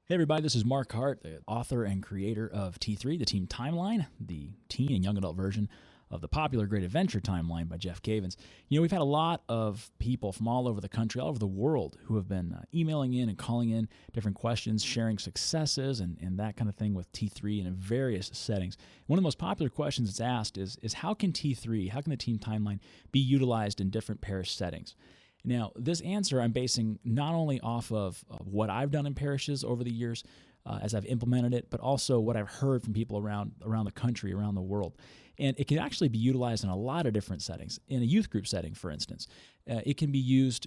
Hey everybody, this is Mark Hart, the author and creator of T3, the Team Timeline, the teen and young adult version of the popular Great Adventure Timeline by Jeff Cavins. You know, we've had a lot of people from all over the country, all over the world, who have been emailing in and calling in different questions, sharing successes and that kind of thing with T3 in various settings. One of the most popular questions that's asked is how can T3, how can the Team Timeline be utilized in different parish settings? Now, this answer I'm basing not only off of what I've done in parishes over the years as I've implemented it, but also what I've heard from people around the country, around the world. And it can actually be utilized in a lot of different settings. In a youth group setting, for instance, it can be used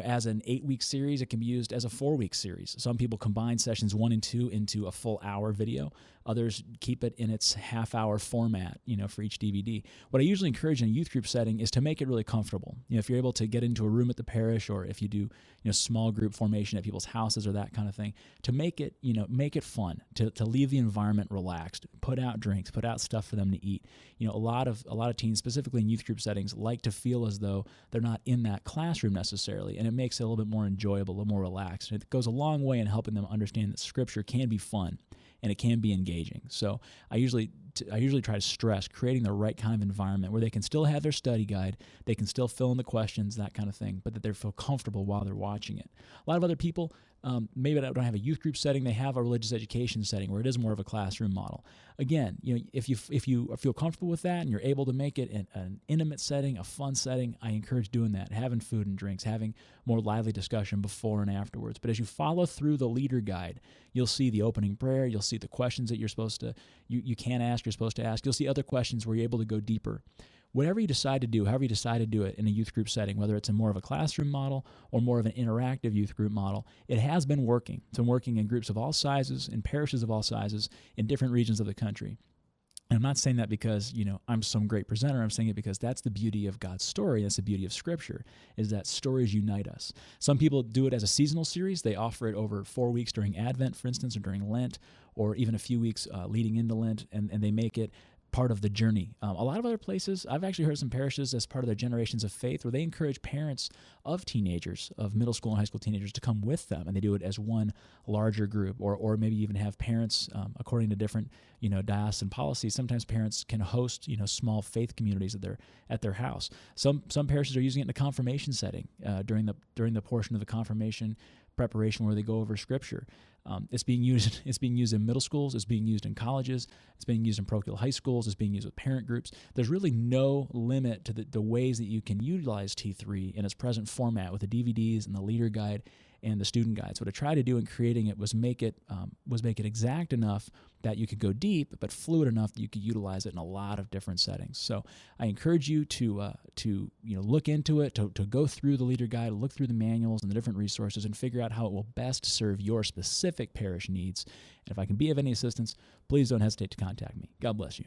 as an 8-week series. It can be used as a 4-week series. Some people combine sessions 1 and 2 into a full hour video. Others keep it in its half-hour format, for each DVD. What I usually encourage in a youth group setting is to make it really comfortable. If you're able to get into a room at the parish, or if you do, small group formation at people's houses or that kind of thing, to make it, make it fun, to leave the environment relaxed, put out drinks, put out stuff for them to eat. A lot of teens, specifically in youth group settings, like to feel as though they're not in that classroom necessarily, and it makes it a little bit more enjoyable, a little more relaxed. And it goes a long way in helping them understand that Scripture can be fun and it can be engaging. So I usually try to stress creating the right kind of environment where they can still have their study guide, they can still fill in the questions, that kind of thing, but that they feel comfortable while they're watching it. A lot of other people, maybe they don't have a youth group setting, they have a religious education setting where it is more of a classroom model. Again, if you feel comfortable with that and you're able to make it an intimate setting, a fun setting, I encourage doing that, having food and drinks, having more lively discussion before and afterwards. But as you follow through the leader guide, you'll see the opening prayer, you'll see the questions that you're supposed to, you can ask, you're supposed to ask. You'll see other questions where you're able to go deeper. Whatever you decide to do, however you decide to do it in a youth group setting, whether it's in more of a classroom model or more of an interactive youth group model, it has been working. It's been working in groups of all sizes, in parishes of all sizes, in different regions of the country. And I'm not saying that because, I'm some great presenter. I'm saying it because that's the beauty of God's story. That's the beauty of Scripture, is that stories unite us. Some people do it as a seasonal series. They offer it over 4 weeks during Advent, for instance, or during Lent, or even a few weeks leading into Lent, and they make it part of the journey. A lot of other places, I've actually heard some parishes as part of their generations of faith where they encourage parents of teenagers, of middle school and high school teenagers, to come with them, and they do it as one larger group, or maybe even have parents, according to different, diocesan policies. Sometimes parents can host, small faith communities at their house. Some parishes are using it in a confirmation setting during the portion of the confirmation preparation where they go over Scripture. It's being used in middle schools. It's being used in colleges. It's being used in parochial high schools. It's being used with parent groups. There's really no limit to the ways that you can utilize T3 in its present format with the DVDs and the leader guide and the student guides. What I tried to do in creating it was make it exact enough that you could go deep, but fluid enough that you could utilize it in a lot of different settings. So I encourage you to look into it, to go through the leader guide, look through the manuals and the different resources, and figure out how it will best serve your specific parish needs. And if I can be of any assistance, please don't hesitate to contact me. God bless you.